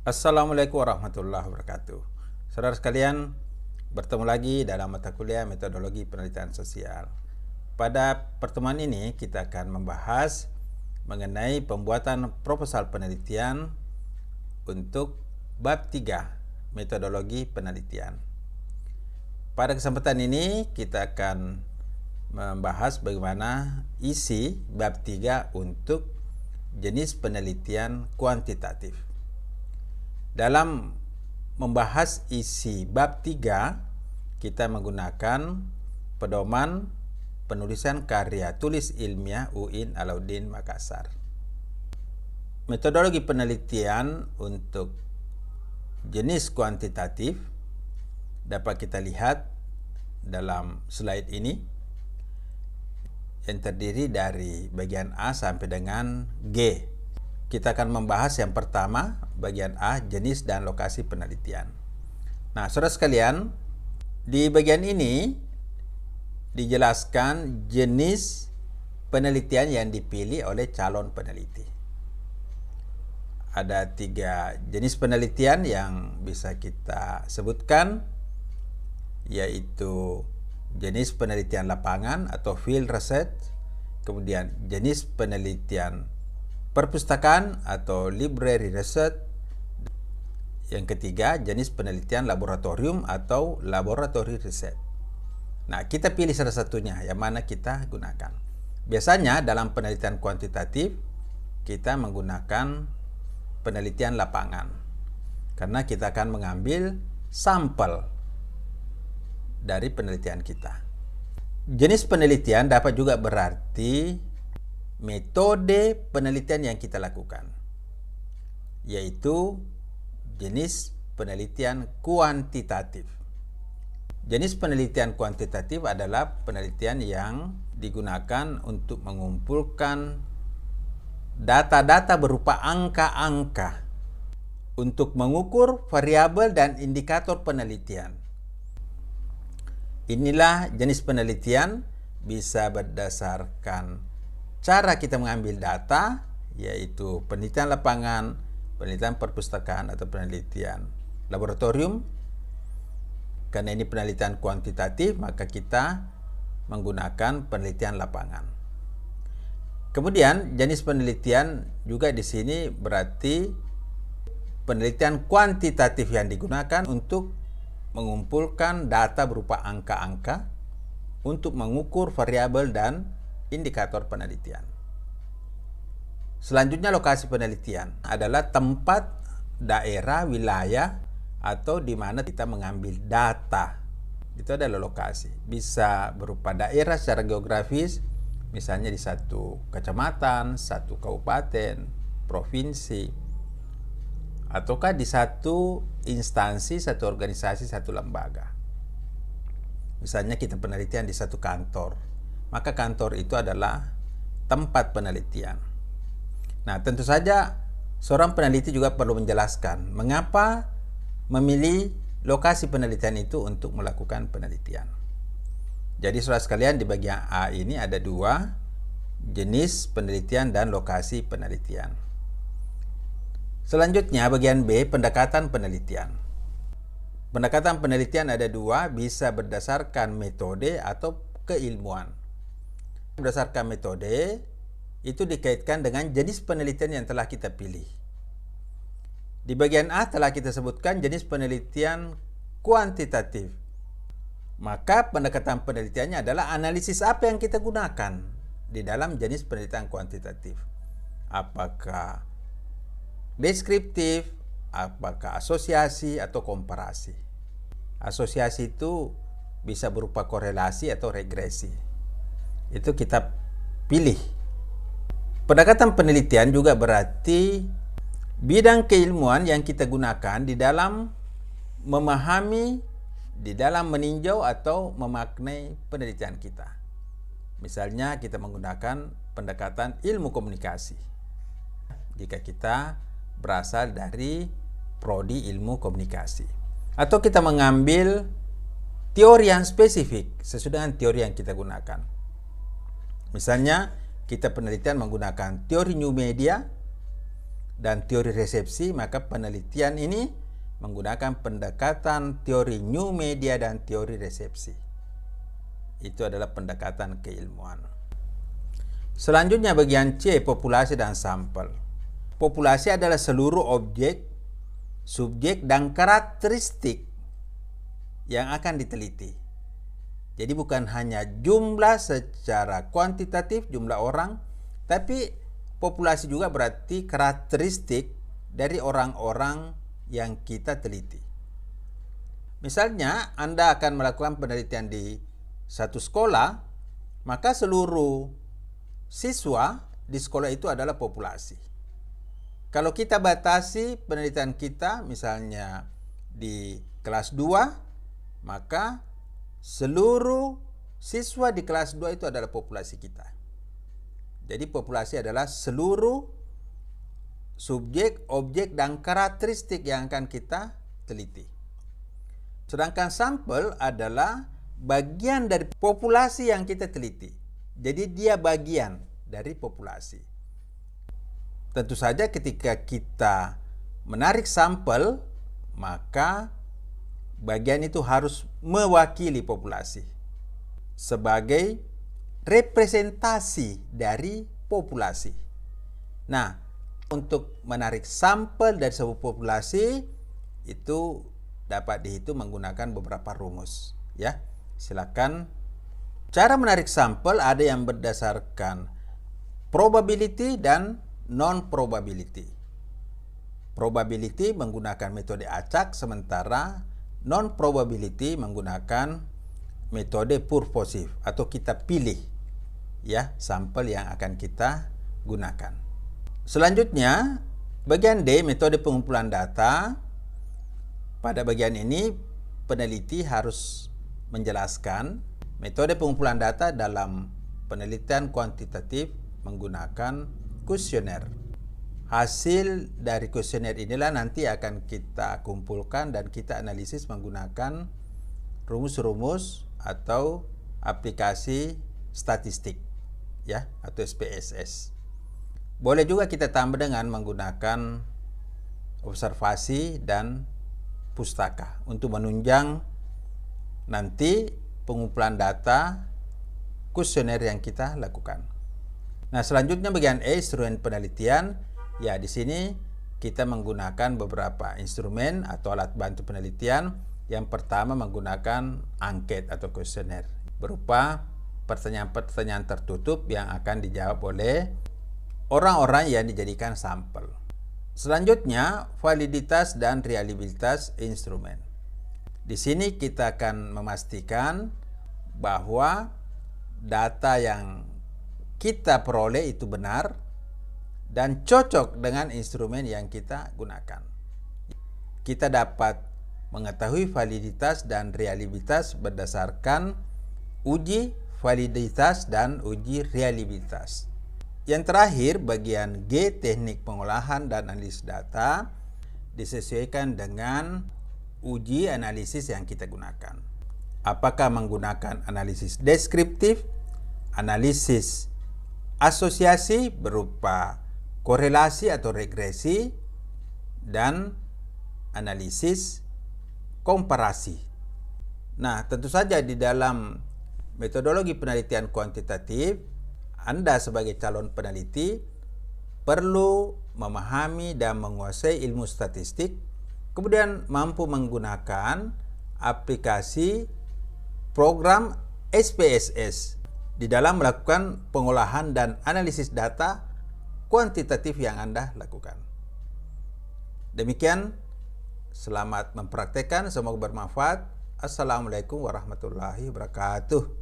Assalamualaikum warahmatullahi wabarakatuh. Saudara sekalian, bertemu lagi dalam mata kuliah metodologi penelitian sosial. Pada pertemuan ini kita akan membahas mengenai pembuatan proposal penelitian untuk bab 3 metodologi penelitian. Pada kesempatan ini kita akan membahas bagaimana isi bab 3 untuk jenis penelitian kuantitatif. Dalam membahas isi bab 3, kita menggunakan pedoman penulisan karya tulis ilmiah UIN Alauddin Makassar. Metodologi penelitian untuk jenis kuantitatif dapat kita lihat dalam slide ini, yang terdiri dari bagian A sampai dengan G. Kita akan membahas yang pertama, bagian A, jenis dan lokasi penelitian. Nah, saudara sekalian, di bagian ini dijelaskan jenis penelitian yang dipilih oleh calon peneliti. Ada 3 jenis penelitian yang bisa kita sebutkan, yaitu jenis penelitian lapangan atau field research, kemudian jenis penelitian perpustakaan atau library research, yang ketiga jenis penelitian laboratorium atau laboratory research. Nah, kita pilih salah satunya yang mana kita gunakan. Biasanya dalam penelitian kuantitatif kita menggunakan penelitian lapangan karena kita akan mengambil sampel dari penelitian kita. Jenis penelitian dapat juga berarti metode penelitian yang kita lakukan, yaitu jenis penelitian kuantitatif. Jenis penelitian kuantitatif adalah penelitian yang digunakan untuk mengumpulkan data-data berupa angka-angka untuk mengukur variabel dan indikator penelitian. Inilah jenis penelitian bisa berdasarkan cara kita mengambil data, yaitu penelitian lapangan, penelitian perpustakaan atau penelitian laboratorium. Karena ini penelitian kuantitatif, maka kita menggunakan penelitian lapangan. Kemudian jenis penelitian juga di sini berarti penelitian kuantitatif yang digunakan untuk mengumpulkan data berupa angka-angka untuk mengukur variabel dan indikator penelitian. Selanjutnya, lokasi penelitian adalah tempat, daerah, wilayah atau di mana kita mengambil data. Itu adalah lokasi. Bisa berupa daerah secara geografis, misalnya di satu kecamatan, satu kabupaten, provinsi, ataukah di satu instansi, satu organisasi, satu lembaga. Misalnya kita penelitian di satu kantor, maka kantor itu adalah tempat penelitian. Nah, tentu saja seorang peneliti juga perlu menjelaskan mengapa memilih lokasi penelitian itu untuk melakukan penelitian. Jadi saudara sekalian, di bagian A ini ada 2 jenis penelitian dan lokasi penelitian. Selanjutnya bagian B, pendekatan penelitian. Pendekatan penelitian ada 2, bisa berdasarkan metode atau keilmuan. Berdasarkan metode itu dikaitkan dengan jenis penelitian yang telah kita pilih. Di bagian A telah kita sebutkan jenis penelitian kuantitatif. Maka pendekatan penelitiannya adalah analisis apa yang kita gunakan di dalam jenis penelitian kuantitatif. Apakah deskriptif, apakah asosiasi atau komparasi. Asosiasi itu bisa berupa korelasi atau regresi. Itu kita pilih. Pendekatan penelitian juga berarti bidang keilmuan yang kita gunakan di dalam memahami, di dalam meninjau atau memaknai penelitian kita. Misalnya kita menggunakan pendekatan ilmu komunikasi jika kita berasal dari prodi ilmu komunikasi, atau kita mengambil teori yang spesifik sesuai dengan teori yang kita gunakan. Misalnya kita penelitian menggunakan teori new media, dan teori resepsi, maka penelitian ini menggunakan pendekatan teori new media dan teori resepsi. Itu adalah pendekatan keilmuan. Selanjutnya bagian C, populasi dan sampel. Populasi adalah seluruh objek, subjek, dan karakteristik yang akan diteliti. Jadi bukan hanya jumlah secara kuantitatif, jumlah orang, tapi populasi juga berarti karakteristik dari orang-orang yang kita teliti. Misalnya, Anda akan melakukan penelitian di satu sekolah, maka seluruh siswa di sekolah itu adalah populasi. Kalau kita batasi penelitian kita, misalnya di kelas 2, maka seluruh siswa di kelas 2 itu adalah populasi kita. Jadi populasi adalah seluruh subjek, objek, dan karakteristik yang akan kita teliti. Sedangkan sampel adalah bagian dari populasi yang kita teliti. Jadi dia bagian dari populasi. Tentu saja ketika kita menarik sampel, maka bagian itu harus mewakili populasi sebagai representasi dari populasi. Nah, untuk menarik sampel dari sebuah populasi itu dapat dihitung menggunakan beberapa rumus, ya. Silakan. Cara menarik sampel ada yang berdasarkan probability dan non-probability. Probability menggunakan metode acak, sementara non-probability menggunakan metode purposive atau kita pilih, ya, sampel yang akan kita gunakan. Selanjutnya, bagian D, metode pengumpulan data. Pada bagian ini, peneliti harus menjelaskan metode pengumpulan data dalam penelitian kuantitatif menggunakan kuesioner. Hasil dari kuesioner inilah nanti akan kita kumpulkan dan kita analisis menggunakan rumus-rumus atau aplikasi statistik, ya, atau SPSS. Boleh juga kita tambah dengan menggunakan observasi dan pustaka untuk menunjang nanti pengumpulan data kuesioner yang kita lakukan. Nah, selanjutnya bagian E, instrumen penelitian. Ya, di sini kita menggunakan beberapa instrumen atau alat bantu penelitian. Yang pertama menggunakan angket atau kuesioner berupa pertanyaan-pertanyaan tertutup yang akan dijawab oleh orang-orang yang dijadikan sampel. Selanjutnya, validitas dan reliabilitas instrumen. Di sini kita akan memastikan bahwa data yang kita peroleh itu benar dan cocok dengan instrumen yang kita gunakan. Kita dapat mengetahui validitas dan reliabilitas berdasarkan uji validitas dan uji reliabilitas. Yang terakhir, bagian G, teknik pengolahan dan analisis data, disesuaikan dengan uji analisis yang kita gunakan. Apakah menggunakan analisis deskriptif, analisis asosiasi berupa korelasi atau regresi, dan analisis komparasi. Nah, tentu saja di dalam metodologi penelitian kuantitatif, Anda sebagai calon peneliti perlu memahami dan menguasai ilmu statistik, kemudian mampu menggunakan aplikasi program SPSS di dalam melakukan pengolahan dan analisis data kuantitatif yang Anda lakukan. Demikian, selamat mempraktekkan, semoga bermanfaat. Assalamualaikum warahmatullahi wabarakatuh.